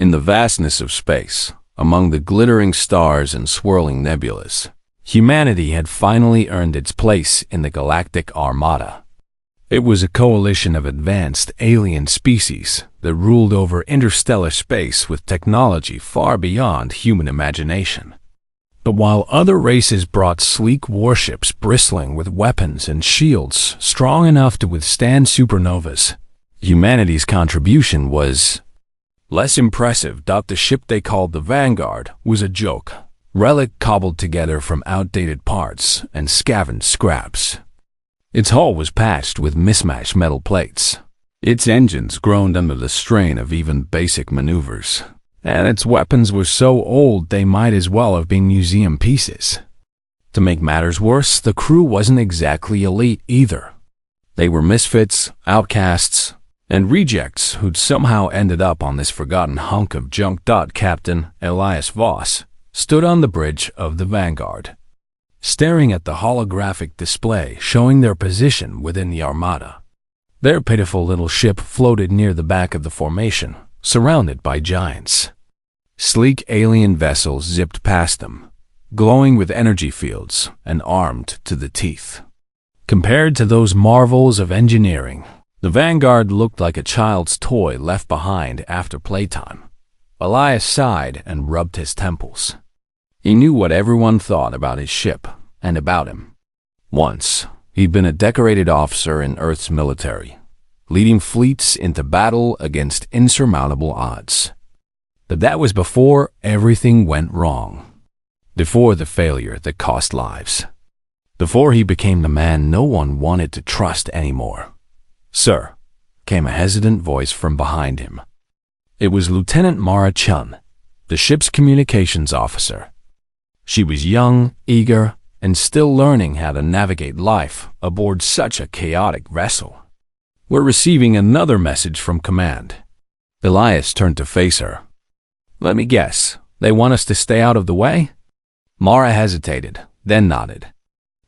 In the vastness of space, among the glittering stars and swirling nebulas, humanity had finally earned its place in the Galactic Armada. It was a coalition of advanced alien species that ruled over interstellar space with technology far beyond human imagination. But while other races brought sleek warships bristling with weapons and shields strong enough to withstand supernovas, humanity's contribution was less impressive. The ship they called the Vanguard was a joke, relic cobbled together from outdated parts and scavenged scraps. Its hull was patched with mismatched metal plates. Its engines groaned under the strain of even basic maneuvers. And its weapons were so old they might as well have been museum pieces. To make matters worse, the crew wasn't exactly elite either. They were misfits, outcasts, and rejects who'd somehow ended up on this forgotten hunk of junk. Captain Elias Voss stood on the bridge of the Vanguard, staring at the holographic display showing their position within the Armada. Their pitiful little ship floated near the back of the formation, surrounded by giants. Sleek alien vessels zipped past them, glowing with energy fields and armed to the teeth. Compared to those marvels of engineering, the Vanguard looked like a child's toy left behind after playtime. Elias sighed and rubbed his temples. He knew what everyone thought about his ship and about him. Once, he'd been a decorated officer in Earth's military, leading fleets into battle against insurmountable odds. But that was before everything went wrong. Before the failure that cost lives. Before he became the man no one wanted to trust anymore. "Sir," came a hesitant voice from behind him. It was Lieutenant Mara Chun, the ship's communications officer. She was young, eager, and still learning how to navigate life aboard such a chaotic vessel. "We're receiving another message from command." Elias turned to face her. "Let me guess, they want us to stay out of the way?" Mara hesitated, then nodded.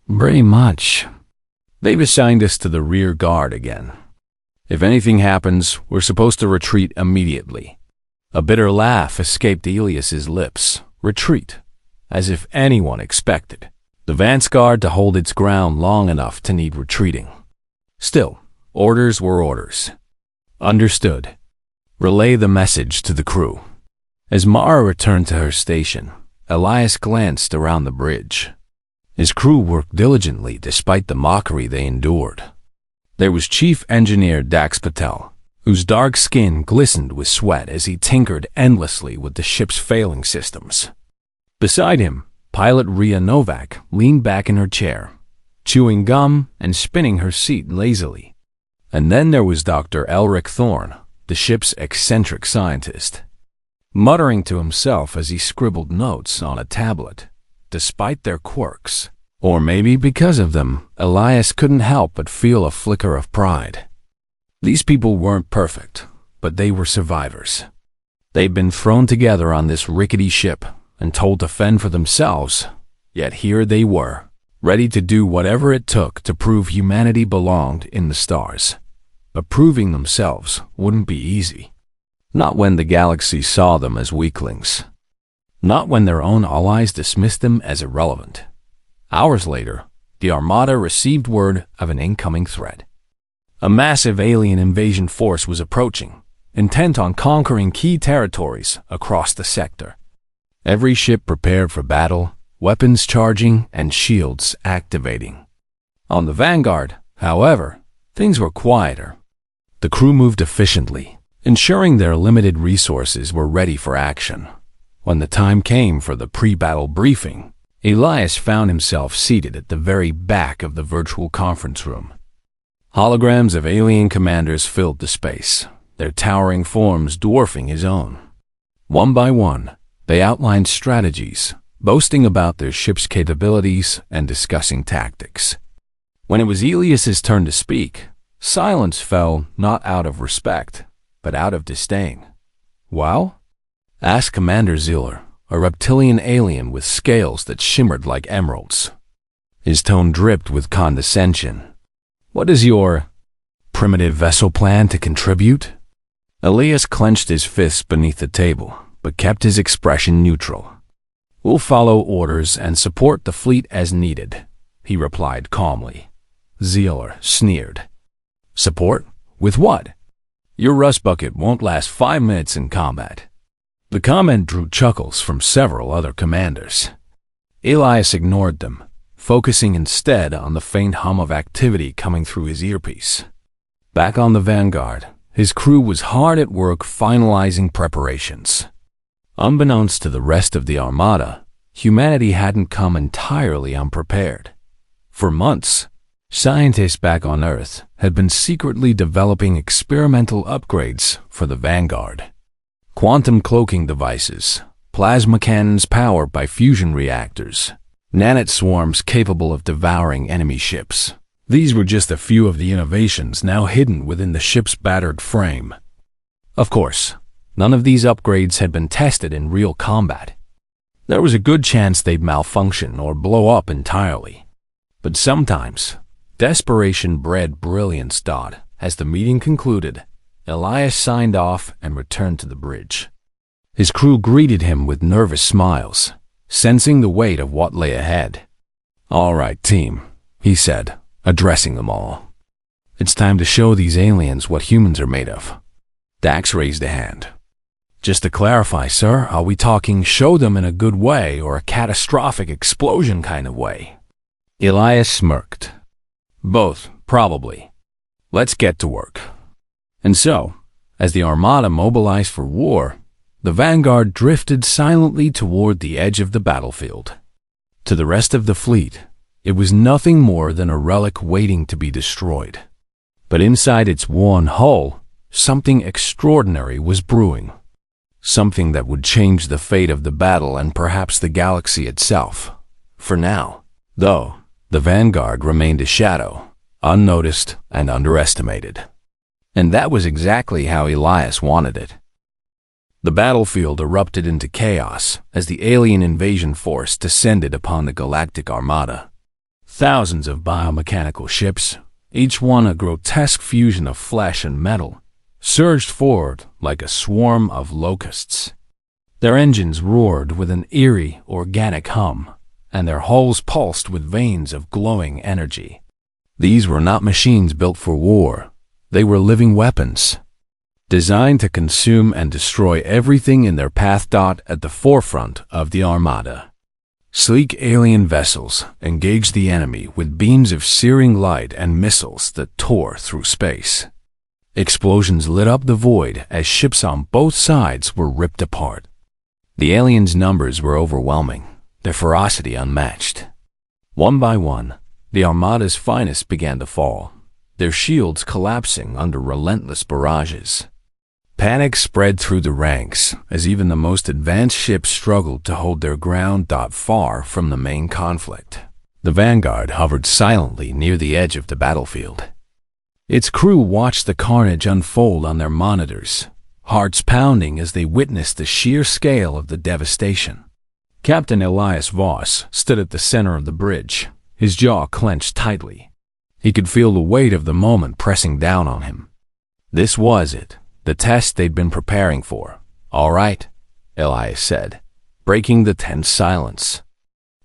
"Pretty much. They've assigned us to the rear guard again. If anything happens, we're supposed to retreat immediately." A bitter laugh escaped Elias's lips. Retreat, as if anyone expected the Vanguard to hold its ground long enough to need retreating. Still, orders were orders. "Understood. Relay the message to the crew." As Mara returned to her station, Elias glanced around the bridge. His crew worked diligently despite the mockery they endured. There was Chief Engineer Dax Patel, whose dark skin glistened with sweat as he tinkered endlessly with the ship's failing systems. Beside him, Pilot Rhea Novak leaned back in her chair, chewing gum and spinning her seat lazily. And then there was Dr. Elric Thorne, the ship's eccentric scientist, muttering to himself as he scribbled notes on a tablet. Despite their quirks, or maybe because of them, Elias couldn't help but feel a flicker of pride. These people weren't perfect, but they were survivors. They'd been thrown together on this rickety ship and told to fend for themselves, yet here they were, ready to do whatever it took to prove humanity belonged in the stars. But proving themselves wouldn't be easy. Not when the galaxy saw them as weaklings. Not when their own allies dismissed them as irrelevant. Hours later, the Armada received word of an incoming threat. A massive alien invasion force was approaching, intent on conquering key territories across the sector. Every ship prepared for battle, weapons charging and shields activating. On the Vanguard, however, things were quieter. The crew moved efficiently, ensuring their limited resources were ready for action. When the time came for the pre-battle briefing, Elias found himself seated at the very back of the virtual conference room. Holograms of alien commanders filled the space, their towering forms dwarfing his own. One by one, they outlined strategies, boasting about their ship's capabilities and discussing tactics. When it was Elias's turn to speak, silence fell not out of respect, but out of disdain. "Well?" asked Commander Ziller, a reptilian alien with scales that shimmered like emeralds. His tone dripped with condescension. "What is your primitive vessel plan to contribute?" Elias clenched his fists beneath the table, but kept his expression neutral. "We'll follow orders and support the fleet as needed," he replied calmly. Zealer sneered. "Support? With what? Your rust bucket won't last 5 minutes in combat." The comment drew chuckles from several other commanders. Elias ignored them, focusing instead on the faint hum of activity coming through his earpiece. Back on the Vanguard, his crew was hard at work finalizing preparations. Unbeknownst to the rest of the Armada, humanity hadn't come entirely unprepared. For months, scientists back on Earth had been secretly developing experimental upgrades for the Vanguard. Quantum cloaking devices, plasma cannons powered by fusion reactors, nanite swarms capable of devouring enemy ships. These were just a few of the innovations now hidden within the ship's battered frame. Of course, none of these upgrades had been tested in real combat. There was a good chance they'd malfunction or blow up entirely. But sometimes, desperation bred brilliance. As the meeting concluded, Elias signed off and returned to the bridge. His crew greeted him with nervous smiles, sensing the weight of what lay ahead. "All right, team," he said, addressing them all. "It's time to show these aliens what humans are made of." Dax raised a hand. "Just to clarify, sir, are we talking show them in a good way or a catastrophic explosion kind of way?" Elias smirked. "Both, probably. Let's get to work." And so, as the Armada mobilized for war, the Vanguard drifted silently toward the edge of the battlefield. To the rest of the fleet, it was nothing more than a relic waiting to be destroyed. But inside its worn hull, something extraordinary was brewing. Something that would change the fate of the battle and perhaps the galaxy itself. For now, though, the Vanguard remained a shadow, unnoticed and underestimated. And that was exactly how Elias wanted it. The battlefield erupted into chaos as the alien invasion force descended upon the Galactic Armada. Thousands of biomechanical ships, each one a grotesque fusion of flesh and metal, surged forward like a swarm of locusts. Their engines roared with an eerie, organic hum, and their hulls pulsed with veins of glowing energy. These were not machines built for war. They were living weapons, designed to consume and destroy everything in their path. At the forefront of the Armada, sleek alien vessels engaged the enemy with beams of searing light and missiles that tore through space. Explosions lit up the void as ships on both sides were ripped apart. The aliens' numbers were overwhelming, their ferocity unmatched. One by one, the Armada's finest began to fall, their shields collapsing under relentless barrages. Panic spread through the ranks as even the most advanced ships struggled to hold their ground. Far from the main conflict, the Vanguard hovered silently near the edge of the battlefield. Its crew watched the carnage unfold on their monitors, hearts pounding as they witnessed the sheer scale of the devastation. Captain Elias Voss stood at the center of the bridge, his jaw clenched tightly. He could feel the weight of the moment pressing down on him. This was it, the test they'd been preparing for. "All right," Elias said, breaking the tense silence.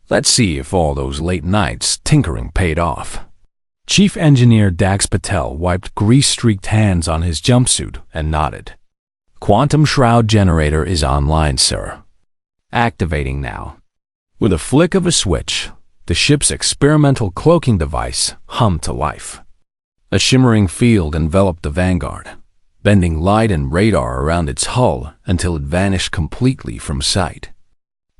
"Let's see if all those late nights tinkering paid off." Chief Engineer Dax Patel wiped grease-streaked hands on his jumpsuit and nodded. "Quantum Shroud Generator is online, sir. Activating now." With a flick of a switch, the ship's experimental cloaking device hummed to life. A shimmering field enveloped the Vanguard, bending light and radar around its hull until it vanished completely from sight.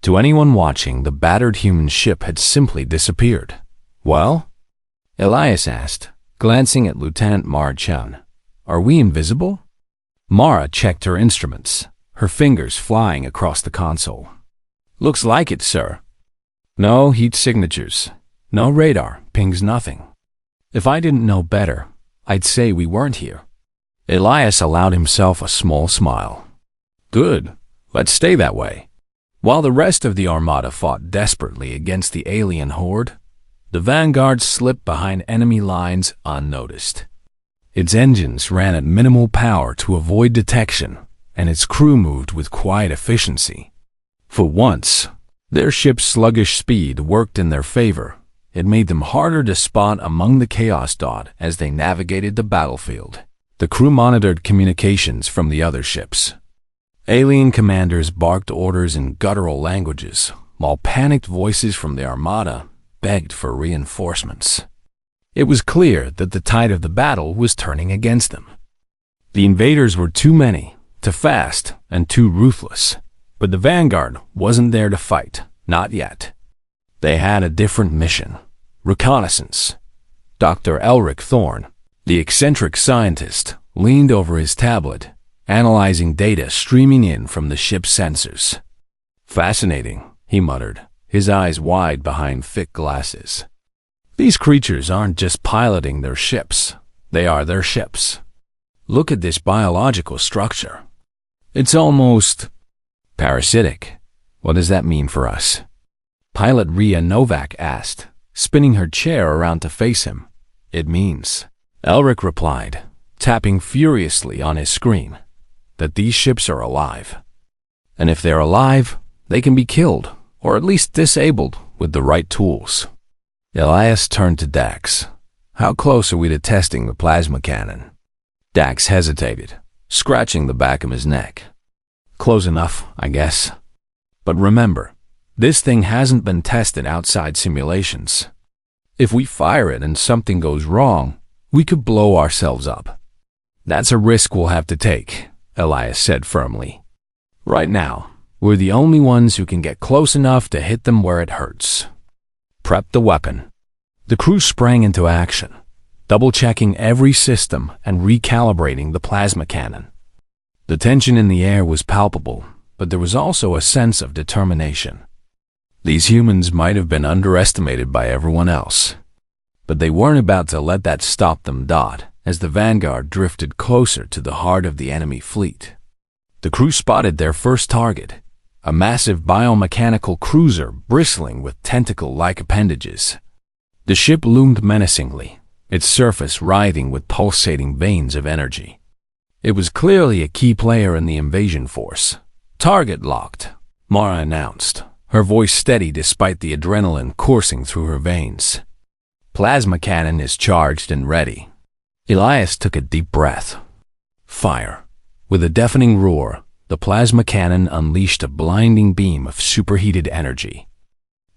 To anyone watching, the battered human ship had simply disappeared. "Well?" Elias asked, glancing at Lieutenant Mara Chun. "Are we invisible?" Mara checked her instruments, her fingers flying across the console. "Looks like it, sir. No heat signatures, no radar, pings nothing. If I didn't know better, I'd say we weren't here." Elias allowed himself a small smile. "Good, let's stay that way." While the rest of the Armada fought desperately against the alien horde, the Vanguard slipped behind enemy lines unnoticed. Its engines ran at minimal power to avoid detection, and its crew moved with quiet efficiency. For once, their ship's sluggish speed worked in their favor. It made them harder to spot among the chaos dot as they navigated the battlefield. The crew monitored communications from the other ships. Alien commanders barked orders in guttural languages, while panicked voices from the Armada begged for reinforcements. It was clear that the tide of the battle was turning against them. The invaders were too many, too fast, and too ruthless. But the Vanguard wasn't there to fight, not yet. They had a different mission: reconnaissance. Dr. Elric Thorne, the eccentric scientist, leaned over his tablet, analyzing data streaming in from the ship's sensors. "Fascinating," he muttered, his eyes wide behind thick glasses. "These creatures aren't just piloting their ships, they are their ships. Look at this biological structure. It's almost parasitic. What does that mean for us?" Pilot Rhea Novak asked, spinning her chair around to face him. "It means," Elric replied, tapping furiously on his screen, "that these ships are alive. And if they're alive, they can be killed, or at least disabled, with the right tools." Elias turned to Dax. "How close are we to testing the plasma cannon?" Dax hesitated, scratching the back of his neck. "Close enough, I guess. But remember, this thing hasn't been tested outside simulations. If we fire it and something goes wrong, we could blow ourselves up." "That's a risk we'll have to take," Elias said firmly. "Right now, we're the only ones who can get close enough to hit them where it hurts. Prep the weapon." The crew sprang into action, double-checking every system and recalibrating the plasma cannon. The tension in the air was palpable, but there was also a sense of determination. These humans might have been underestimated by everyone else, but they weren't about to let that stop them. As the Vanguard drifted closer to the heart of the enemy fleet, the crew spotted their first target, a massive biomechanical cruiser bristling with tentacle-like appendages. The ship loomed menacingly, its surface writhing with pulsating veins of energy. It was clearly a key player in the invasion force. "Target locked," Mara announced, her voice steady despite the adrenaline coursing through her veins. "Plasma cannon is charged and ready." Elias took a deep breath. Fire. With a deafening roar, the plasma cannon unleashed a blinding beam of superheated energy.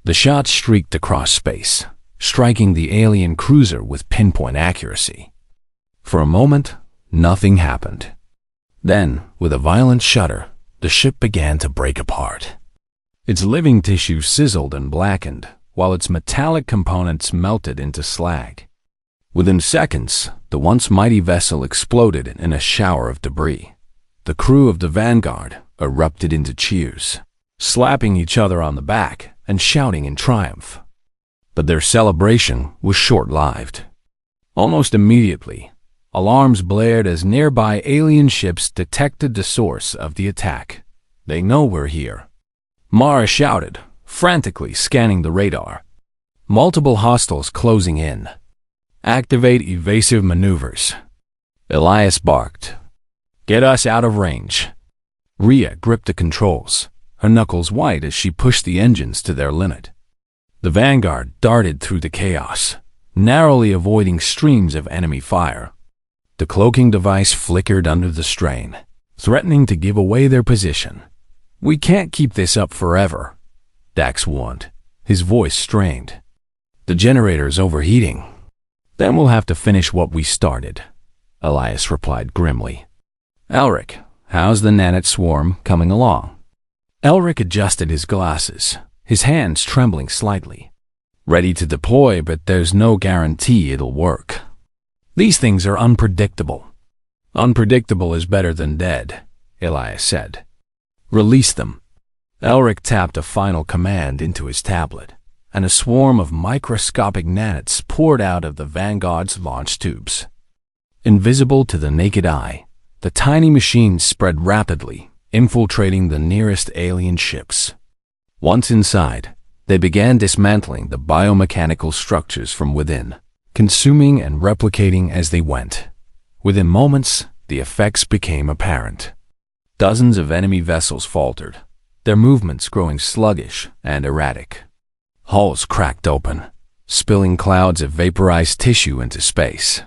The shot streaked across space, striking the alien cruiser with pinpoint accuracy. For a moment, nothing happened. Then, with a violent shudder, the ship began to break apart. Its living tissue sizzled and blackened, while its metallic components melted into slag. Within seconds, the once mighty vessel exploded in a shower of debris. The crew of the Vanguard erupted into cheers, slapping each other on the back and shouting in triumph. But their celebration was short-lived. Almost immediately, alarms blared as nearby alien ships detected the source of the attack. "They know we're here," Mara shouted, frantically scanning the radar. "Multiple hostiles closing in. Activate evasive maneuvers." Elias barked. "Get us out of range." Rhea gripped the controls, her knuckles white as she pushed the engines to their limit. The Vanguard darted through the chaos, narrowly avoiding streams of enemy fire. The cloaking device flickered under the strain, threatening to give away their position. "We can't keep this up forever," Dax warned, his voice strained. "The generator's overheating." "Then we'll have to finish what we started," Elias replied grimly. "Elric, how's the Nanite swarm coming along?" Elric adjusted his glasses, his hands trembling slightly. "Ready to deploy, but there's no guarantee it'll work. These things are unpredictable." "Unpredictable is better than dead," Elias said. "Release them." Elric tapped a final command into his tablet, and a swarm of microscopic nanites poured out of the Vanguard's launch tubes. Invisible to the naked eye, the tiny machines spread rapidly, infiltrating the nearest alien ships. Once inside, they began dismantling the biomechanical structures from within, consuming and replicating as they went. Within moments, the effects became apparent. Dozens of enemy vessels faltered, their movements growing sluggish and erratic. Hulls cracked open, spilling clouds of vaporized tissue into space.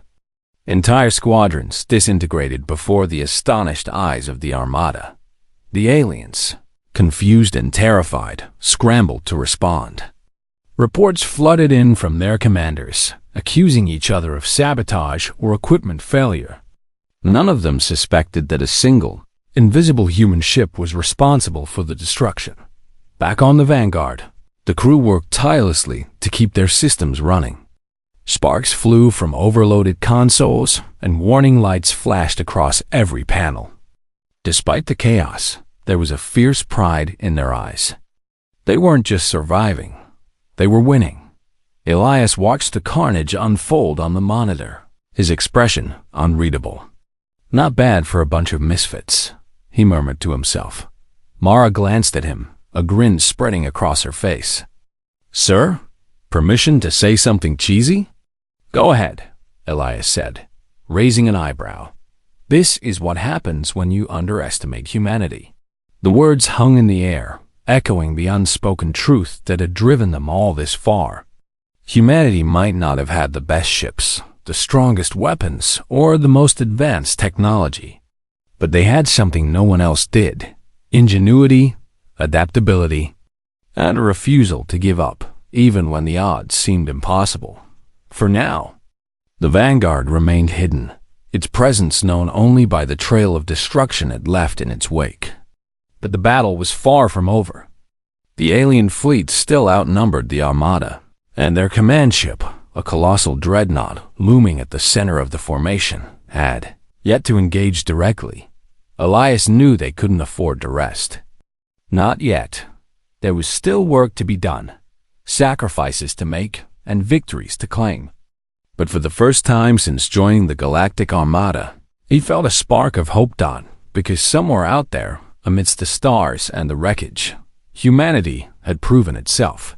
Entire squadrons disintegrated before the astonished eyes of the Armada. The aliens, confused and terrified, scrambled to respond. Reports flooded in from their commanders, accusing each other of sabotage or equipment failure. None of them suspected that a single, invisible human ship was responsible for the destruction. Back on the Vanguard, the crew worked tirelessly to keep their systems running. Sparks flew from overloaded consoles, and warning lights flashed across every panel. Despite the chaos, there was a fierce pride in their eyes. They weren't just surviving, they were winning. Elias watched the carnage unfold on the monitor, his expression unreadable. "Not bad for a bunch of misfits," he murmured to himself. Mara glanced at him, a grin spreading across her face. "Sir, permission to say something cheesy?" "Go ahead," Elias said, raising an eyebrow. "This is what happens when you underestimate humanity." The words hung in the air, echoing the unspoken truth that had driven them all this far. Humanity might not have had the best ships, the strongest weapons, or the most advanced technology, but they had something no one else did: ingenuity, adaptability, and a refusal to give up, even when the odds seemed impossible. For now, the Vanguard remained hidden, its presence known only by the trail of destruction it left in its wake. But the battle was far from over. The alien fleet still outnumbered the Armada, and their command ship, a colossal dreadnought looming at the center of the formation, had yet to engage directly. Elias knew they couldn't afford to rest. Not yet. There was still work to be done, sacrifices to make, and victories to claim. But for the first time since joining the Galactic Armada, he felt a spark of hope dawn, because somewhere out there, amidst the stars and the wreckage, humanity had proven itself.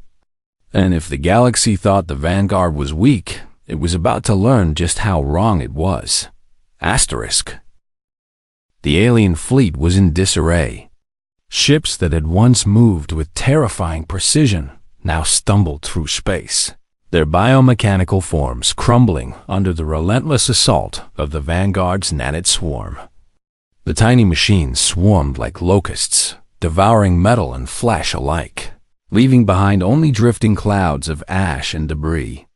And if the galaxy thought the Vanguard was weak, it was about to learn just how wrong it was. Asterisk. The alien fleet was in disarray. Ships that had once moved with terrifying precision now stumbled through space, their biomechanical forms crumbling under the relentless assault of the Vanguard's nanite swarm. The tiny machines swarmed like locusts, devouring metal and flesh alike, leaving behind only drifting clouds of ash and debris.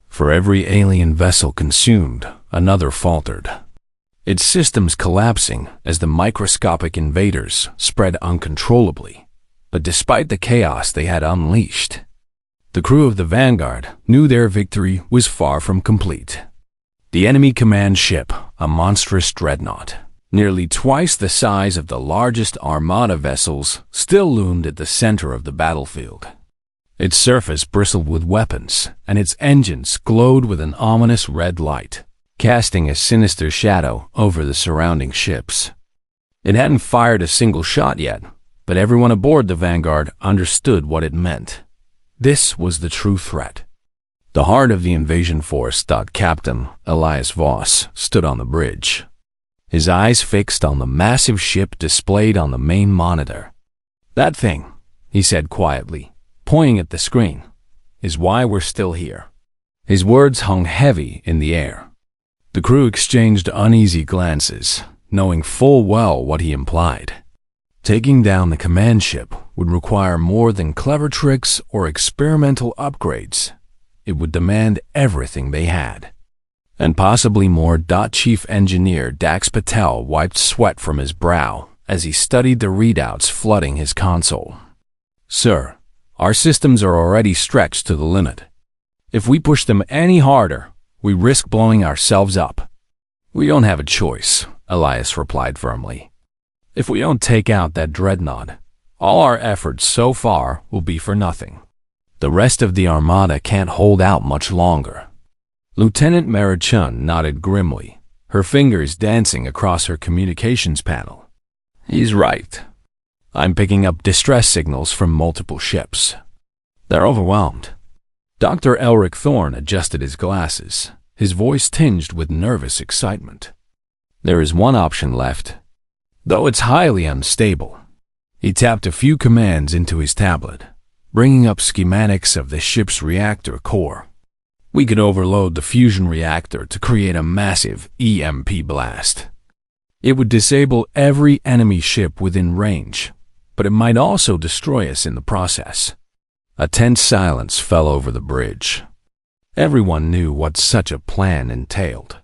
For every alien vessel consumed, another faltered, its systems collapsing as the microscopic invaders spread uncontrollably. But despite the chaos they had unleashed, the crew of the Vanguard knew their victory was far from complete. The enemy command ship, a monstrous dreadnought, nearly twice the size of the largest Armada vessels, still loomed at the center of the battlefield. Its surface bristled with weapons, and its engines glowed with an ominous red light, casting a sinister shadow over the surrounding ships. It hadn't fired a single shot yet, but everyone aboard the Vanguard understood what it meant. This was the true threat. The heart of the invasion force. Captain Elias Voss stood on the bridge, his eyes fixed on the massive ship displayed on the main monitor. "That thing," he said quietly, pointing at the screen, "is why we're still here." His words hung heavy in the air. The crew exchanged uneasy glances, knowing full well what he implied. Taking down the command ship would require more than clever tricks or experimental upgrades. It would demand everything they had. And possibly more. Chief Engineer Dax Patel wiped sweat from his brow as he studied the readouts flooding his console. "Sir, our systems are already stretched to the limit. If we push them any harder, we risk blowing ourselves up." "We don't have a choice," Elias replied firmly. "If we don't take out that dreadnought, all our efforts so far will be for nothing. The rest of the Armada can't hold out much longer." Lieutenant Mara Chun nodded grimly, her fingers dancing across her communications panel. "He's right. I'm picking up distress signals from multiple ships. They're overwhelmed." Dr. Elric Thorne adjusted his glasses, his voice tinged with nervous excitement. There is one option left, though it's highly unstable. He tapped a few commands into his tablet, bringing up schematics of the ship's reactor core. We could overload the fusion reactor to create a massive EMP blast. It would disable every enemy ship within range, but it might also destroy us in the process. A tense silence fell over the bridge. Everyone knew what such a plan entailed.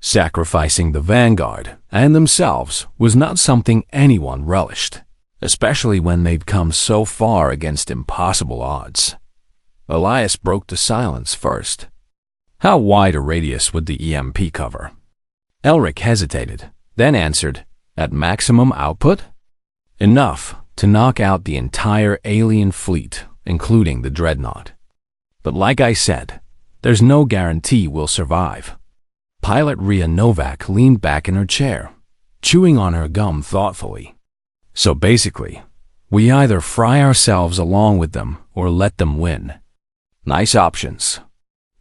Sacrificing the Vanguard and themselves was not something anyone relished, especially when they'd come so far against impossible odds. Elias broke the silence first. How wide a radius would the EMP cover? Elric hesitated, then answered, at maximum output? Enough to knock out the entire alien fleet, including the Dreadnought. But like I said, there's no guarantee we'll survive. Pilot Rhea Novak leaned back in her chair, chewing on her gum thoughtfully. So basically, we either fry ourselves along with them or let them win. Nice options.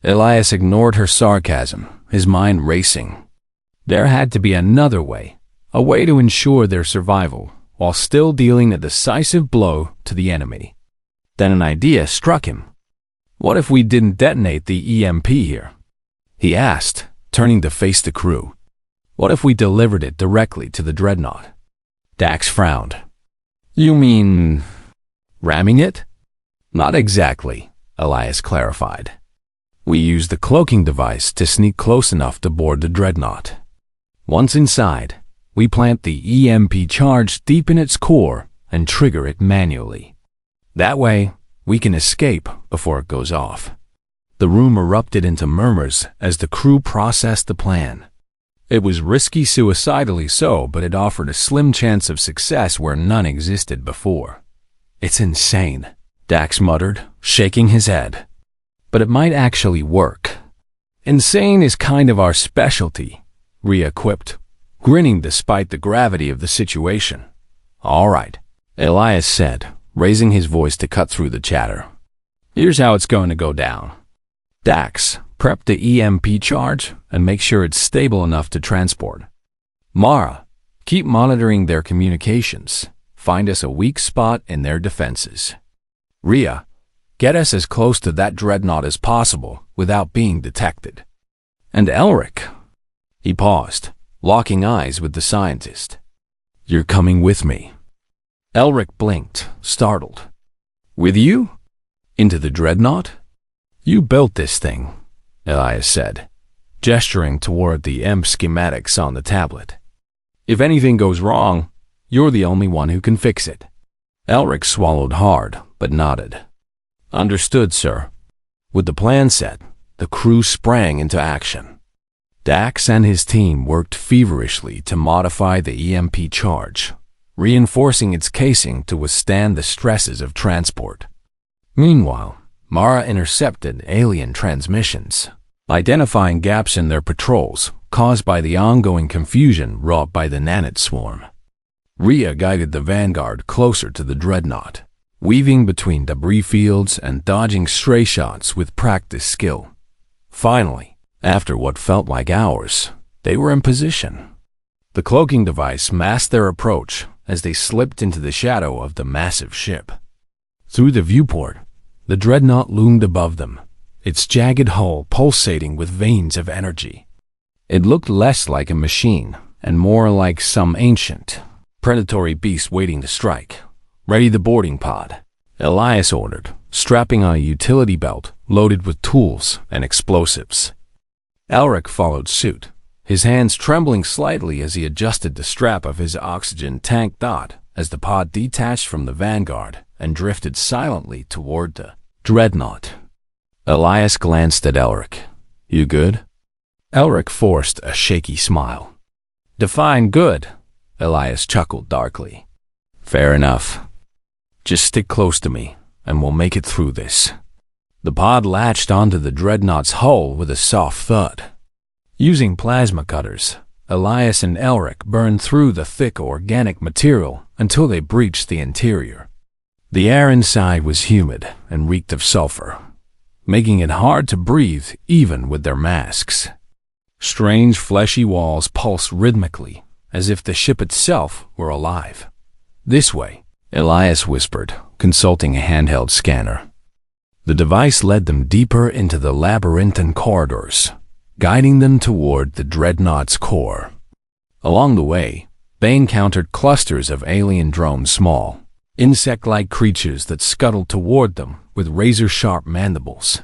Elias ignored her sarcasm, his mind racing. There had to be another way, a way to ensure their survival, while still dealing a decisive blow to the enemy. Then an idea struck him. What if we didn't detonate the EMP here? He asked, turning to face the crew. What if we delivered it directly to the Dreadnought? Dax frowned. You mean ramming it? Not exactly, Elias clarified. We use the cloaking device to sneak close enough to board the Dreadnought. Once inside, we plant the EMP charge deep in its core and trigger it manually. That way, we can escape before it goes off. The room erupted into murmurs as the crew processed the plan. It was risky suicidally so, but it offered a slim chance of success where none existed before. It's insane, Dax muttered, shaking his head. But it might actually work. Insane is kind of our specialty, Rhea quipped, grinning despite the gravity of the situation. All right, Elias said, raising his voice to cut through the chatter. Here's how it's going to go down. Dax, prep the EMP charge and make sure it's stable enough to transport. Mara, keep monitoring their communications. Find us a weak spot in their defenses. Rhea, get us as close to that Dreadnought as possible without being detected. And Elric. He paused, locking eyes with the scientist. You're coming with me. Elric blinked, startled. With you? Into the Dreadnought? You built this thing, Elias said, gesturing toward the EMP schematics on the tablet. If anything goes wrong, you're the only one who can fix it. Elric swallowed hard, but nodded. Understood, sir. With the plan set, the crew sprang into action. Dax and his team worked feverishly to modify the EMP charge, reinforcing its casing to withstand the stresses of transport. Meanwhile, Mara intercepted alien transmissions, identifying gaps in their patrols caused by the ongoing confusion wrought by the nanite swarm. Rhea guided the Vanguard closer to the Dreadnought, weaving between debris fields and dodging stray shots with practiced skill. Finally, after what felt like hours, they were in position. The cloaking device masked their approach as they slipped into the shadow of the massive ship. Through the viewport, the Dreadnought loomed above them, its jagged hull pulsating with veins of energy. It looked less like a machine and more like some ancient, predatory beast waiting to strike. Ready the boarding pod, Elias ordered, strapping on a utility belt loaded with tools and explosives. Elric followed suit, his hands trembling slightly as he adjusted the strap of his oxygen tank dot as the pod detached from the Vanguard and drifted silently toward the Dreadnought. Elias glanced at Elric. You good? Elric forced a shaky smile. Define good, Elias chuckled darkly. Fair enough. Just stick close to me, and we'll make it through this. The pod latched onto the Dreadnought's hull with a soft thud. Using plasma cutters, Elias and Elric burned through the thick organic material until they breached the interior. The air inside was humid and reeked of sulfur, making it hard to breathe even with their masks. Strange fleshy walls pulsed rhythmically, as if the ship itself were alive. "This way," Elias whispered, consulting a handheld scanner. The device led them deeper into the labyrinthine corridors, guiding them toward the dreadnought's core. Along the way, they encountered clusters of alien drones, small, insect-like creatures that scuttled toward them with razor-sharp mandibles.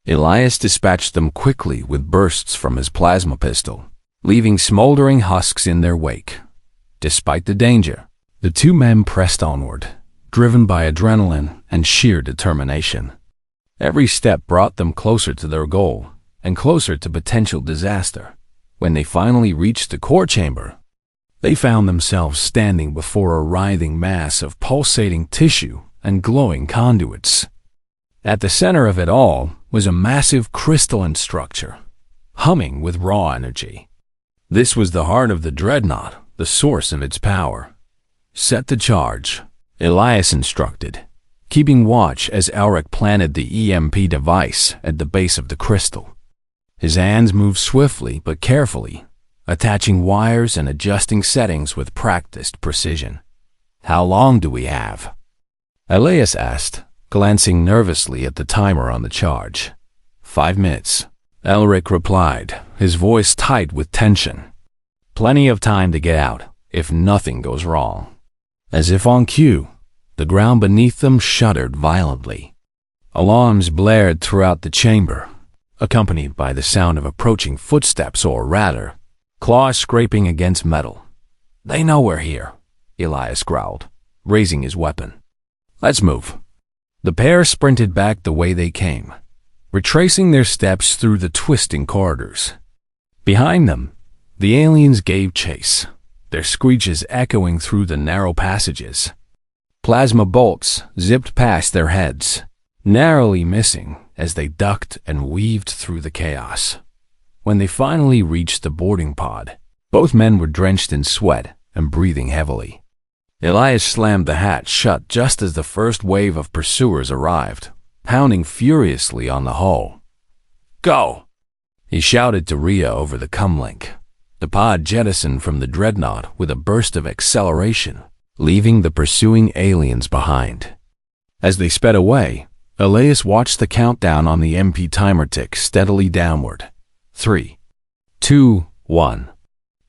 Elias dispatched them quickly with bursts from his plasma pistol, leaving smoldering husks in their wake. Despite the danger, the two men pressed onward, driven by adrenaline and sheer determination. Every step brought them closer to their goal and closer to potential disaster. When they finally reached the core chamber, they found themselves standing before a writhing mass of pulsating tissue and glowing conduits. At the center of it all was a massive crystalline structure, humming with raw energy. This was the heart of the dreadnought, the source of its power. "Set the charge," Elias instructed, keeping watch as Elric planted the EMP device at the base of the crystal. His hands moved swiftly but carefully, attaching wires and adjusting settings with practiced precision. "How long do we have?" Elias asked, glancing nervously at the timer on the charge. 5 minutes, Elric replied, his voice tight with tension. "Plenty of time to get out, if nothing goes wrong." As if on cue, the ground beneath them shuddered violently. Alarms blared throughout the chamber, accompanied by the sound of approaching footsteps, or rather, claws scraping against metal. "They know we're here," Elias growled, raising his weapon. "Let's move." The pair sprinted back the way they came, retracing their steps through the twisting corridors. Behind them, the aliens gave chase, their screeches echoing through the narrow passages. Plasma bolts zipped past their heads, narrowly missing as they ducked and weaved through the chaos. When they finally reached the boarding pod, both men were drenched in sweat and breathing heavily. Elias slammed the hatch shut just as the first wave of pursuers arrived, pounding furiously on the hull. "Go!" he shouted to Rhea over the comlink. The pod jettisoned from the dreadnought with a burst of acceleration, leaving the pursuing aliens behind. As they sped away, Elias watched the countdown on the MP timer tick steadily downward. 3, 2, 1.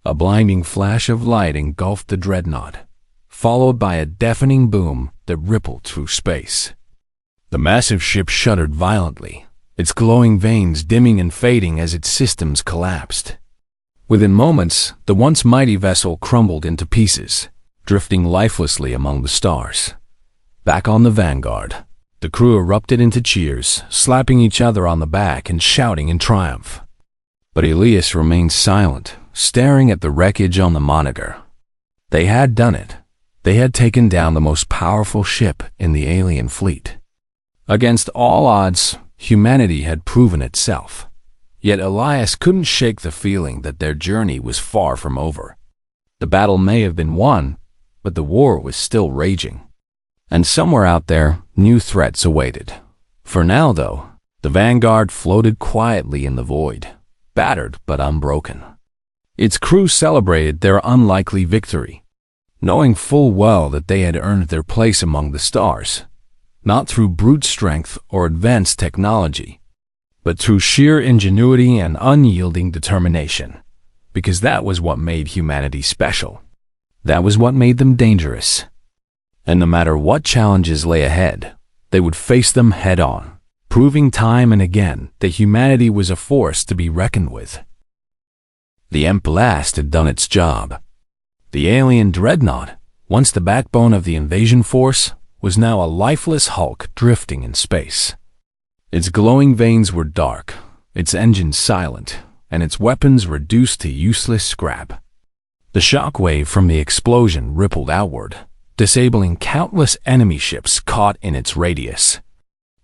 A blinding flash of light engulfed the dreadnought, followed by a deafening boom that rippled through space. The massive ship shuddered violently, its glowing vanes dimming and fading as its systems collapsed. Within moments, the once mighty vessel crumbled into pieces, drifting lifelessly among the stars. Back on the Vanguard, the crew erupted into cheers, slapping each other on the back and shouting in triumph. But Elias remained silent, staring at the wreckage on the monitor. They had done it. They had taken down the most powerful ship in the alien fleet. Against all odds, humanity had proven itself. Yet Elias couldn't shake the feeling that their journey was far from over. The battle may have been won, but the war was still raging. And somewhere out there, new threats awaited. For now, though, the Vanguard floated quietly in the void, battered but unbroken. Its crew celebrated their unlikely victory, knowing full well that they had earned their place among the stars, not through brute strength or advanced technology, but through sheer ingenuity and unyielding determination, because that was what made humanity special. That was what made them dangerous. And no matter what challenges lay ahead, they would face them head-on, proving time and again that humanity was a force to be reckoned with. The Emplast had done its job. The alien dreadnought, once the backbone of the invasion force, was now a lifeless hulk drifting in space. Its glowing vanes were dark, its engines silent, and its weapons reduced to useless scrap. The shockwave from the explosion rippled outward, disabling countless enemy ships caught in its radius.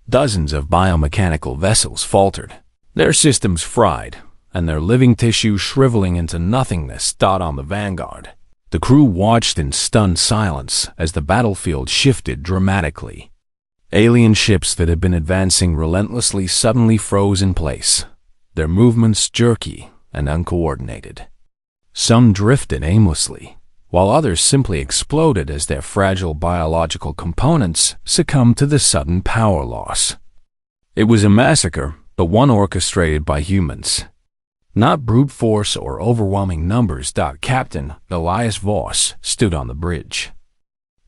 Dozens of biomechanical vessels faltered, their systems fried, and their living tissue shriveling into nothingness. On the Vanguard, the crew watched in stunned silence as the battlefield shifted dramatically. Alien ships that had been advancing relentlessly suddenly froze in place, their movements jerky, and uncoordinated. Some drifted aimlessly, while others simply exploded as their fragile biological components succumbed to the sudden power loss. It was a massacre, but one orchestrated by humans. Not brute force or overwhelming numbers. Captain Elias Voss stood on the bridge,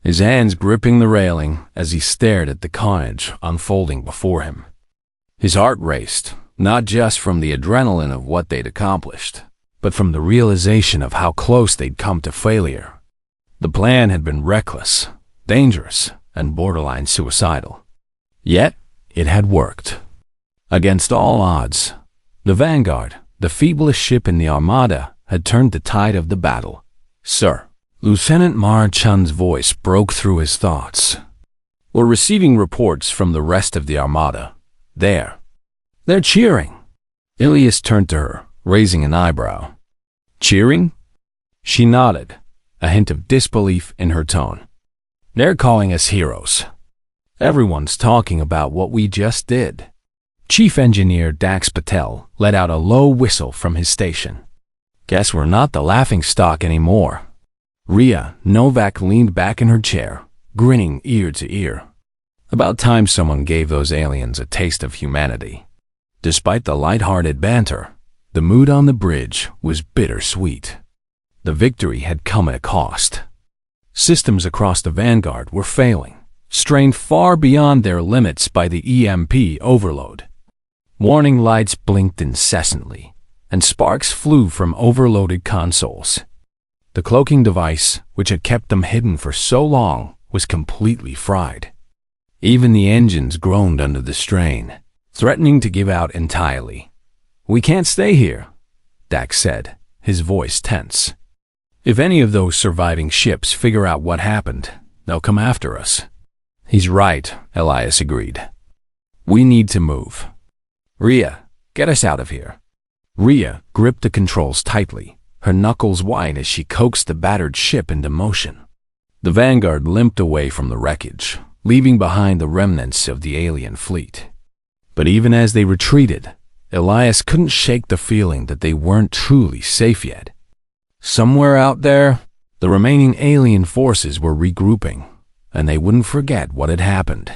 his hands gripping the railing as he stared at the carnage unfolding before him. His heart raced, not just from the adrenaline of what they'd accomplished, but from the realization of how close they'd come to failure. The plan had been reckless, dangerous, and borderline suicidal. Yet, it had worked. Against all odds, the Vanguard, the feeblest ship in the Armada, had turned the tide of the battle. "Sir," Lieutenant Mar Chun's voice broke through his thoughts. "We're receiving reports from the rest of the Armada. They're cheering." Ilias turned to her, raising an eyebrow. "Cheering?" She nodded, a hint of disbelief in her tone. "They're calling us heroes. Everyone's talking about what we just did." Chief Engineer Dax Patel let out a low whistle from his station. "Guess we're not the laughingstock anymore." Ria Novak leaned back in her chair, grinning ear to ear. About time someone gave those aliens a taste of humanity. Despite the light-hearted banter, the mood on the bridge was bittersweet. The victory had come at a cost. Systems across the Vanguard were failing, strained far beyond their limits by the EMP overload. Warning lights blinked incessantly, and sparks flew from overloaded consoles. The cloaking device, which had kept them hidden for so long, was completely fried. Even the engines groaned under the strain, threatening to give out entirely. "We can't stay here," Dax said, his voice tense. "If any of those surviving ships figure out what happened, they'll come after us." "He's right," Elias agreed. "We need to move. Ria, get us out of here." Ria gripped the controls tightly, her knuckles white as she coaxed the battered ship into motion. The Vanguard limped away from the wreckage, leaving behind the remnants of the alien fleet. But even as they retreated, Elias couldn't shake the feeling that they weren't truly safe yet. Somewhere out there, the remaining alien forces were regrouping, and they wouldn't forget what had happened.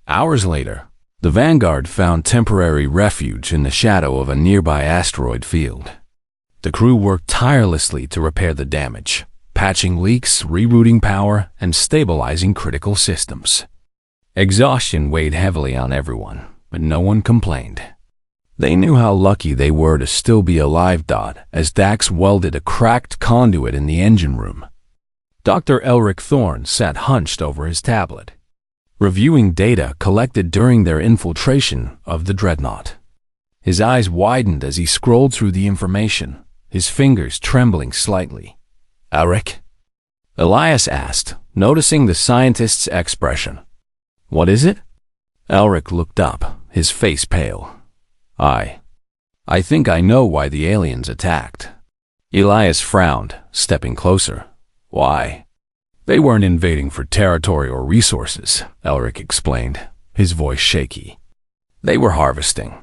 Hours later, the Vanguard found temporary refuge in the shadow of a nearby asteroid field. The crew worked tirelessly to repair the damage, patching leaks, rerouting power, and stabilizing critical systems. Exhaustion weighed heavily on everyone, but no one complained. They knew how lucky they were to still be alive. As Dax welded a cracked conduit in the engine room, Dr. Elric Thorne sat hunched over his tablet, reviewing data collected during their infiltration of the dreadnought. His eyes widened as he scrolled through the information, his fingers trembling slightly. "Elric?" Elias asked, noticing the scientist's expression. "What is it?" Elric looked up, his face pale. I think I know why the aliens attacked." Elias frowned, stepping closer. "Why?" "They weren't invading for territory or resources," Elric explained, his voice shaky. "They were harvesting.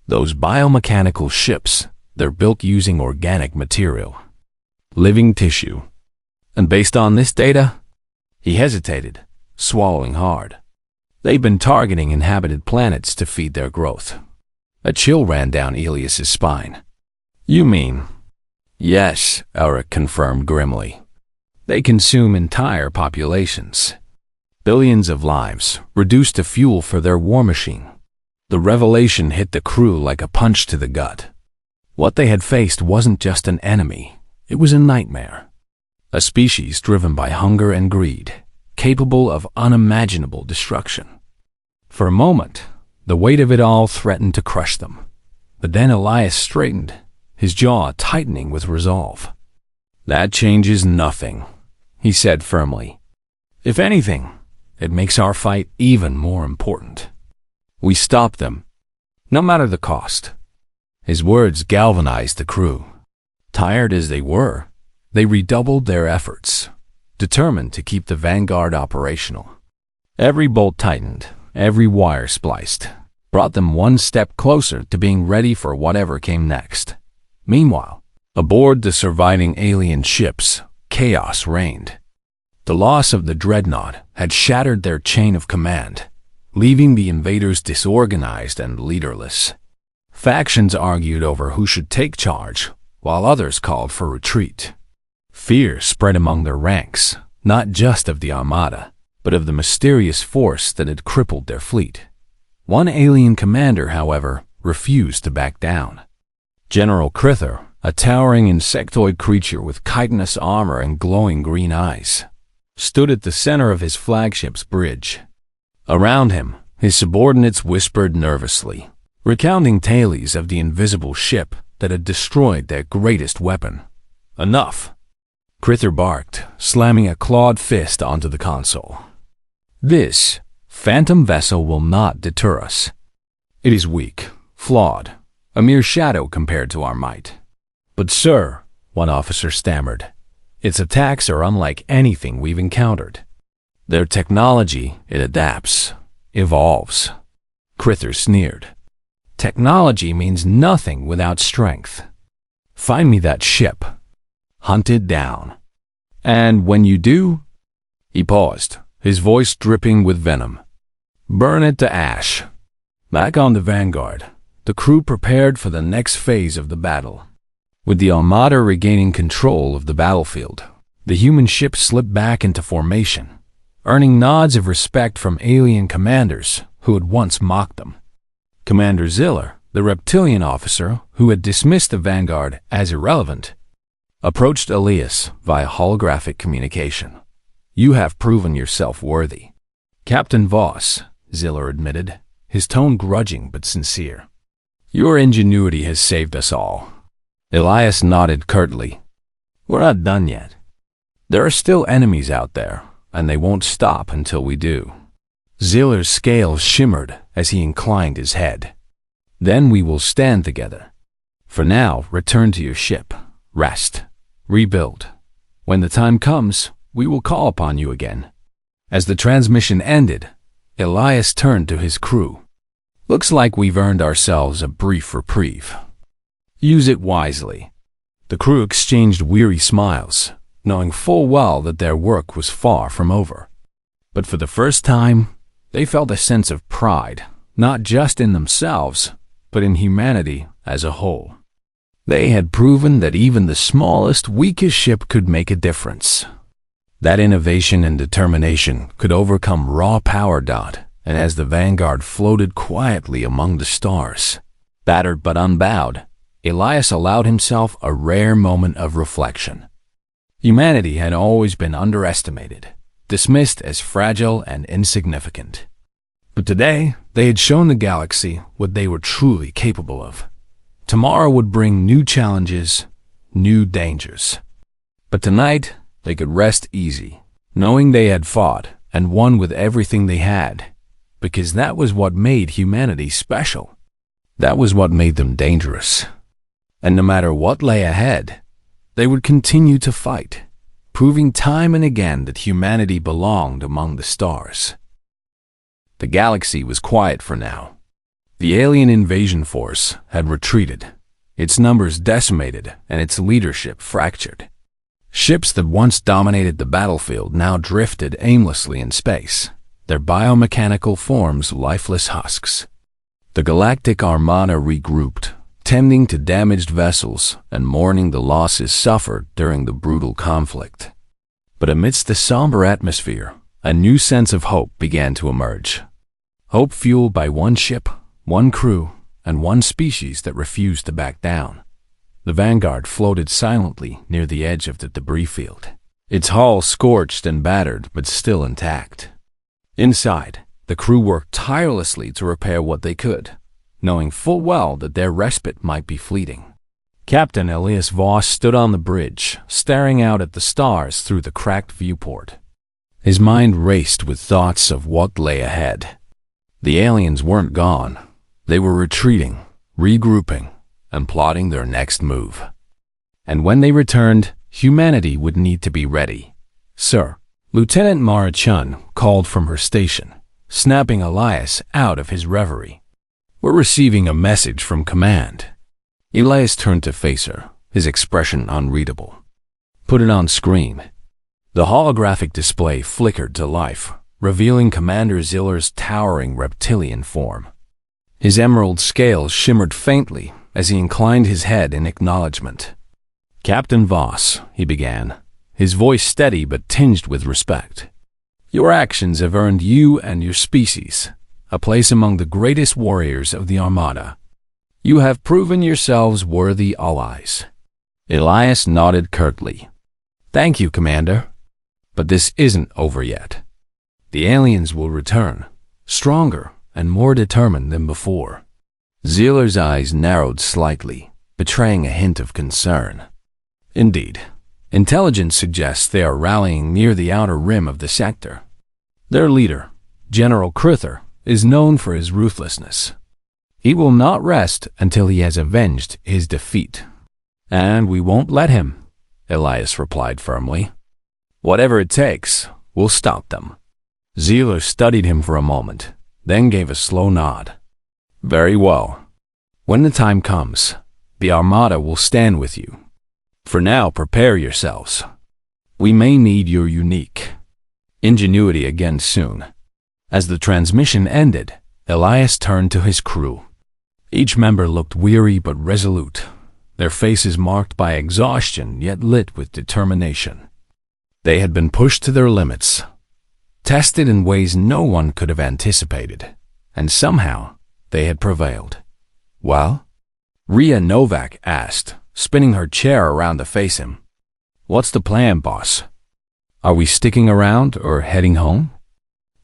Those biomechanical ships, they're built using organic material, living tissue. And based on this data," he hesitated, swallowing hard, "they've been targeting inhabited planets to feed their growth." A chill ran down Elias's spine. "You mean?" "Yes," Elric confirmed grimly. "They consume entire populations. Billions of lives, reduced to fuel for their war machine." The revelation hit the crew like a punch to the gut. What they had faced wasn't just an enemy, it was a nightmare. A species driven by hunger and greed, capable of unimaginable destruction. For a moment, the weight of it all threatened to crush them. But then Elias straightened, his jaw tightening with resolve. "That changes nothing," he said firmly. "If anything, it makes our fight even more important. We stop them, no matter the cost." His words galvanized the crew. Tired as they were, they redoubled their efforts, determined to keep the Vanguard operational. Every bolt tightened, every wire spliced, brought them one step closer to being ready for whatever came next. Meanwhile, aboard the surviving alien ships, chaos reigned. The loss of the dreadnought had shattered their chain of command, leaving the invaders disorganized and leaderless. Factions argued over who should take charge, while others called for retreat. Fear spread among their ranks, not just of the Armada, but of the mysterious force that had crippled their fleet. One alien commander, however, refused to back down. General Crither, a towering insectoid creature with chitinous armor and glowing green eyes, stood at the center of his flagship's bridge. Around him, his subordinates whispered nervously, recounting tales of the invisible ship that had destroyed their greatest weapon. Enough! Crither barked, slamming a clawed fist onto the console. This phantom vessel will not deter us. It is weak, flawed, a mere shadow compared to our might. But sir, one officer stammered, its attacks are unlike anything we've encountered. Their technology, it adapts, evolves. Crither sneered. Technology means nothing without strength. Find me that ship. Hunt it down. And when you do, he paused, his voice dripping with venom. Burn it to ash. Back on the Vanguard, the crew prepared for the next phase of the battle. With the Armada regaining control of the battlefield, the human ship slipped back into formation, earning nods of respect from alien commanders who had once mocked them. Commander Ziller, the reptilian officer who had dismissed the Vanguard as irrelevant, approached Elias via holographic communication. You have proven yourself worthy. Captain Voss, Ziller admitted, his tone grudging but sincere. Your ingenuity has saved us all. Elias nodded curtly. We're not done yet. There are still enemies out there, and they won't stop until we do. Ziller's scales shimmered as he inclined his head. Then we will stand together. For now, return to your ship, rest, rebuild. When the time comes, we will call upon you again. As the transmission ended, Elias turned to his crew. Looks like we've earned ourselves a brief reprieve. Use it wisely. The crew exchanged weary smiles, knowing full well that their work was far from over. But for the first time, they felt a sense of pride, not just in themselves, but in humanity as a whole. They had proven that even the smallest, weakest ship could make a difference. That innovation and determination could overcome raw power dot, and as the Vanguard floated quietly among the stars, battered but unbowed, Elias allowed himself a rare moment of reflection. Humanity had always been underestimated, dismissed as fragile and insignificant. But today, they had shown the galaxy what they were truly capable of. Tomorrow would bring new challenges, new dangers. But tonight, they could rest easy, knowing they had fought and won with everything they had, because that was what made humanity special. That was what made them dangerous. And no matter what lay ahead, they would continue to fight, proving time and again that humanity belonged among the stars. The galaxy was quiet for now. The alien invasion force had retreated, its numbers decimated and its leadership fractured. Ships that once dominated the battlefield now drifted aimlessly in space, their biomechanical forms lifeless husks. The Galactic Armada regrouped, tending to damaged vessels and mourning the losses suffered during the brutal conflict. But amidst the somber atmosphere, a new sense of hope began to emerge. Hope fueled by one ship, one crew, and one species that refused to back down. The Vanguard floated silently near the edge of the debris field, its hull scorched and battered but still intact. Inside, the crew worked tirelessly to repair what they could, knowing full well that their respite might be fleeting. Captain Elias Voss stood on the bridge, staring out at the stars through the cracked viewport. His mind raced with thoughts of what lay ahead. The aliens weren't gone. They were retreating, regrouping, and plotting their next move. And when they returned, humanity would need to be ready. Sir, Lieutenant Mara Chun called from her station, snapping Elias out of his reverie. We're receiving a message from command. Elias turned to face her, his expression unreadable. "Put it on screen." The holographic display flickered to life, revealing Commander Ziller's towering reptilian form. His emerald scales shimmered faintly as he inclined his head in acknowledgement. "Captain Voss," he began, his voice steady but tinged with respect. "Your actions have earned you and your species a place among the greatest warriors of the Armada. You have proven yourselves worthy allies." Elias nodded curtly. "Thank you, Commander. But this isn't over yet. The aliens will return, stronger and more determined than before." Ziller's eyes narrowed slightly, betraying a hint of concern. "Indeed, intelligence suggests they are rallying near the outer rim of the sector. Their leader, General Cruther, is known for his ruthlessness. He will not rest until he has avenged his defeat. And we won't let him," Elias replied firmly. "Whatever it takes, we'll stop them." Ziller studied him for a moment, then gave a slow nod. "Very well. When the time comes, the Armada will stand with you. For now, prepare yourselves. We may need your unique ingenuity again soon." As the transmission ended, Elias turned to his crew. Each member looked weary but resolute, their faces marked by exhaustion yet lit with determination. They had been pushed to their limits, tested in ways no one could have anticipated, and somehow they had prevailed. "Well?" Rhea Novak asked, spinning her chair around to face him. "What's the plan, boss? Are we sticking around or heading home?"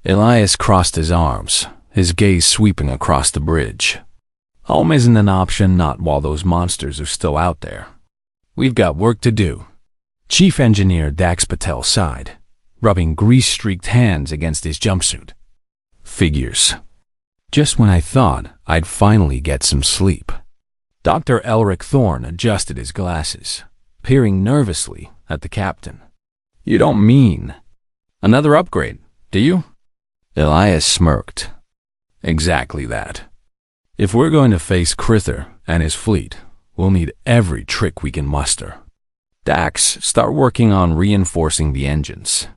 Elias crossed his arms, his gaze sweeping across the bridge. "Home isn't an option, not while those monsters are still out there. We've got work to do." Chief Engineer Dax Patel sighed, rubbing grease-streaked hands against his jumpsuit. "Figures. Just when I thought I'd finally get some sleep." Dr. Elric Thorne adjusted his glasses, peering nervously at the captain. "You don't mean another upgrade, do you?" Elias smirked. "Exactly that. If we're going to face Cruther and his fleet, we'll need every trick we can muster. Dax, start working on reinforcing the engines.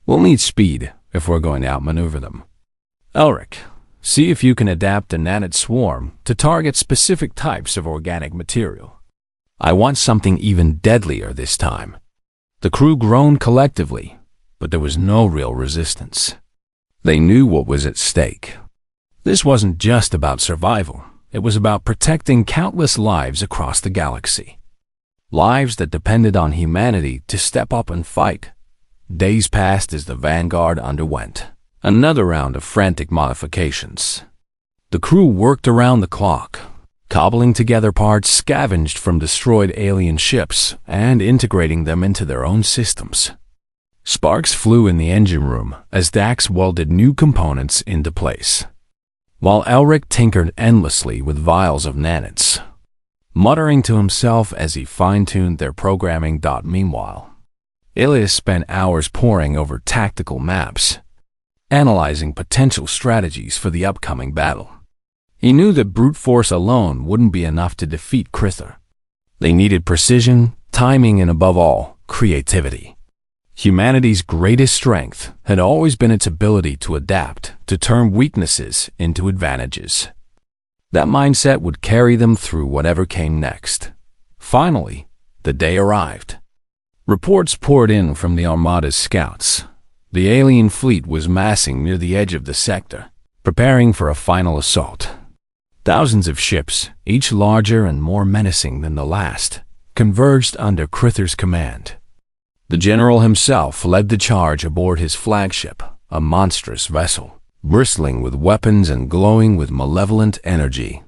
We'll need speed if we're going to outmaneuver them. Elric, see if you can adapt a nanite swarm to target specific types of organic material. I want something even deadlier this time." The crew groaned collectively, but there was no real resistance. They knew what was at stake. This wasn't just about survival. It was about protecting countless lives across the galaxy. Lives that depended on humanity to step up and fight. Days passed as the Vanguard underwent another round of frantic modifications. The crew worked around the clock, cobbling together parts scavenged from destroyed alien ships and integrating them into their own systems. Sparks flew in the engine room as Dax welded new components into place, while Elric tinkered endlessly with vials of nanites, muttering to himself as he fine-tuned their programming. Meanwhile, Elias spent hours poring over tactical maps, analyzing potential strategies for the upcoming battle. He knew that brute force alone wouldn't be enough to defeat Cruther. They needed precision, timing, and above all, creativity. Humanity's greatest strength had always been its ability to adapt, to turn weaknesses into advantages. That mindset would carry them through whatever came next. Finally, the day arrived. Reports poured in from the Armada's scouts. The alien fleet was massing near the edge of the sector, preparing for a final assault. Thousands of ships, each larger and more menacing than the last, converged under Cruther's command. The general himself led the charge aboard his flagship, a monstrous vessel, bristling with weapons and glowing with malevolent energy.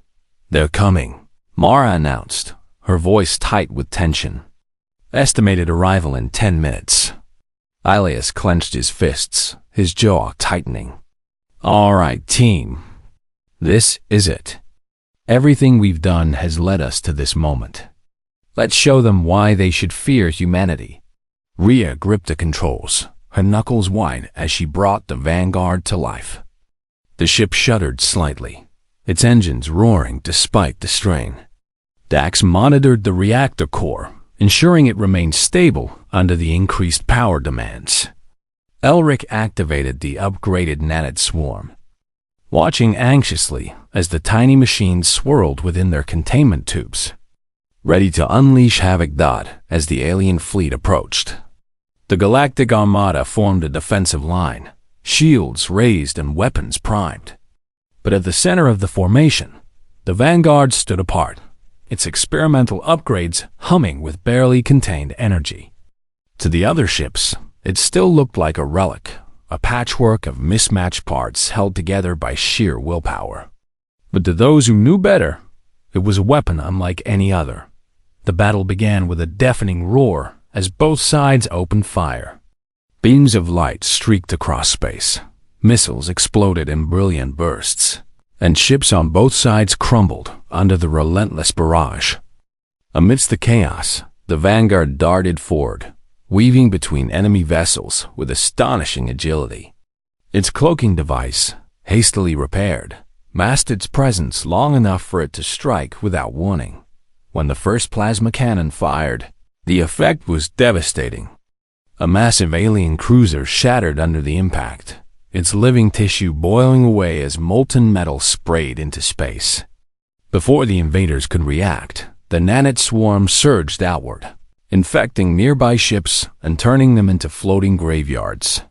"They're coming," Mara announced, her voice tight with tension. Estimated arrival in 10 minutes. Elias clenched his fists, his jaw tightening. "All right, team. This is it. Everything we've done has led us to this moment. Let's show them why they should fear humanity." Rhea gripped the controls, her knuckles wide as she brought the Vanguard to life. The ship shuddered slightly, its engines roaring despite the strain. Dax monitored the reactor core, ensuring it remained stable under the increased power demands. Elric activated the upgraded nanite swarm, watching anxiously as the tiny machines swirled within their containment tubes, ready to unleash havoc. As the alien fleet approached, the Galactic Armada formed a defensive line, shields raised and weapons primed. But at the center of the formation, the Vanguard stood apart, its experimental upgrades humming with barely contained energy. To the other ships, it still looked like a relic, a patchwork of mismatched parts held together by sheer willpower. But to those who knew better, it was a weapon unlike any other. The battle began with a deafening roar as both sides opened fire. Beams of light streaked across space, missiles exploded in brilliant bursts, and ships on both sides crumbled under the relentless barrage. Amidst the chaos, the Vanguard darted forward, weaving between enemy vessels with astonishing agility. Its cloaking device, hastily repaired, masked its presence long enough for it to strike without warning. When the first plasma cannon fired, the effect was devastating. A massive alien cruiser shattered under the impact, its living tissue boiling away as molten metal sprayed into space. Before the invaders could react, the nanite swarm surged outward, infecting nearby ships and turning them into floating graveyards.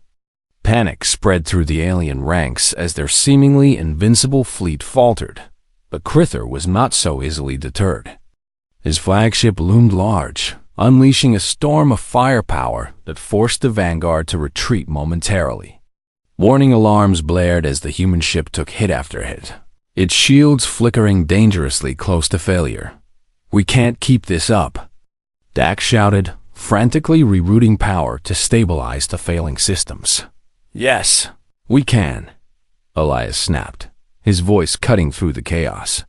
Panic spread through the alien ranks as their seemingly invincible fleet faltered, but Crither was not so easily deterred. His flagship loomed large, unleashing a storm of firepower that forced the Vanguard to retreat momentarily. Warning alarms blared as the human ship took hit after hit, its shields flickering dangerously close to failure. "We can't keep this up," Dax shouted, frantically rerouting power to stabilize the failing systems. "Yes, we can," Elias snapped, his voice cutting through the chaos.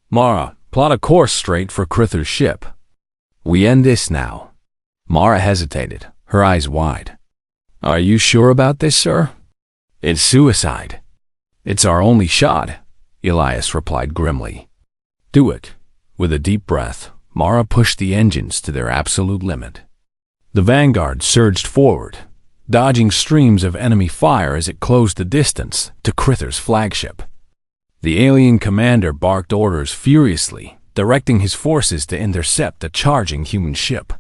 "Mara, plot a course straight for Crither's ship. We end this now." Mara hesitated, her eyes wide. "Are you sure about this, sir?" "It's suicide." "It's our only shot," Elias replied grimly. "Do it." With a deep breath, Mara pushed the engines to their absolute limit. The Vanguard surged forward, dodging streams of enemy fire as it closed the distance to Crither's flagship. The alien commander barked orders furiously, directing his forces to intercept the charging human ship.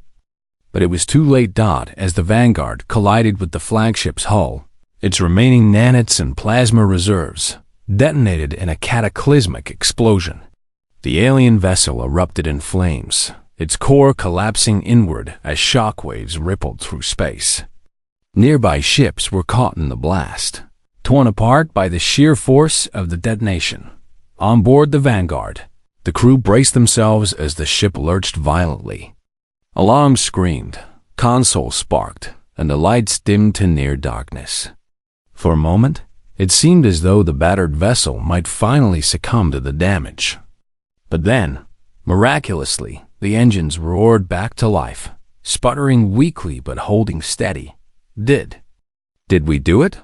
But it was too late. As the Vanguard collided with the flagship's hull, its remaining nanites and plasma reserves detonated in a cataclysmic explosion. The alien vessel erupted in flames, its core collapsing inward as shockwaves rippled through space. Nearby ships were caught in the blast, torn apart by the sheer force of the detonation. On board the Vanguard, the crew braced themselves as the ship lurched violently. Alarms screamed, consoles sparked, and the lights dimmed to near darkness. For a moment, it seemed as though the battered vessel might finally succumb to the damage. But then, miraculously, the engines roared back to life, sputtering weakly but holding steady. Did we do it?"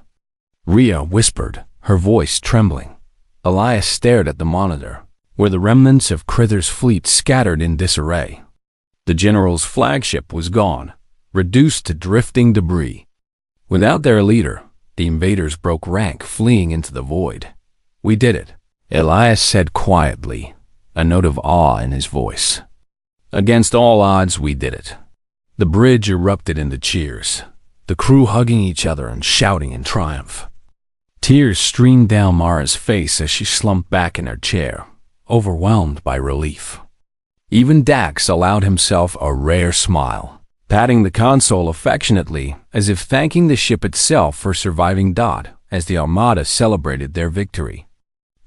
Rhea whispered, her voice trembling. Elias stared at the monitor, where the remnants of Crither's fleet scattered in disarray. The general's flagship was gone, reduced to drifting debris. Without their leader, the invaders broke rank, fleeing into the void. "We did it," Elias said quietly, a note of awe in his voice. "Against all odds, we did it." The bridge erupted into cheers, the crew hugging each other and shouting in triumph. Tears streamed down Mara's face as she slumped back in her chair, overwhelmed by relief. Even Dax allowed himself a rare smile, patting the console affectionately as if thanking the ship itself for surviving. As the Armada celebrated their victory,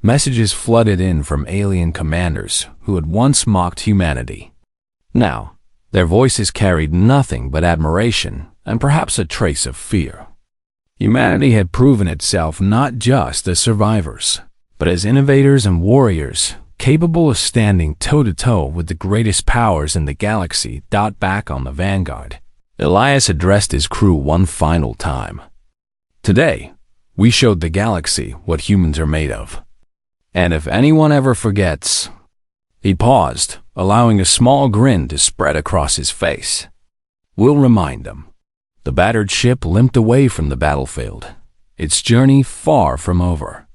messages flooded in from alien commanders who had once mocked humanity. Now, their voices carried nothing but admiration and perhaps a trace of fear. Humanity had proven itself not just as survivors, but as innovators and warriors capable of standing toe-to-toe with the greatest powers in the galaxy. Back on the Vanguard, Elias addressed his crew one final time. "Today, we showed the galaxy what humans are made of. And if anyone ever forgets, He paused, allowing a small grin to spread across his face. We'll remind them. The battered ship limped away from the battlefield, its journey far from over.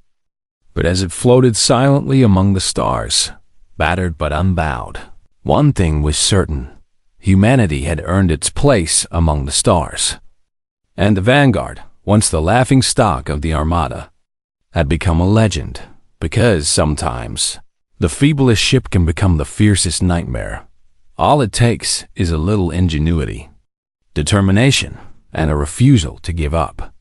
But as it floated silently among the stars, battered but unbowed, one thing was certain. Humanity had earned its place among the stars. And the Vanguard, once the laughing stock of the Armada, had become a legend, because sometimes the feeblest ship can become the fiercest nightmare. All it takes is a little ingenuity, determination, and a refusal to give up.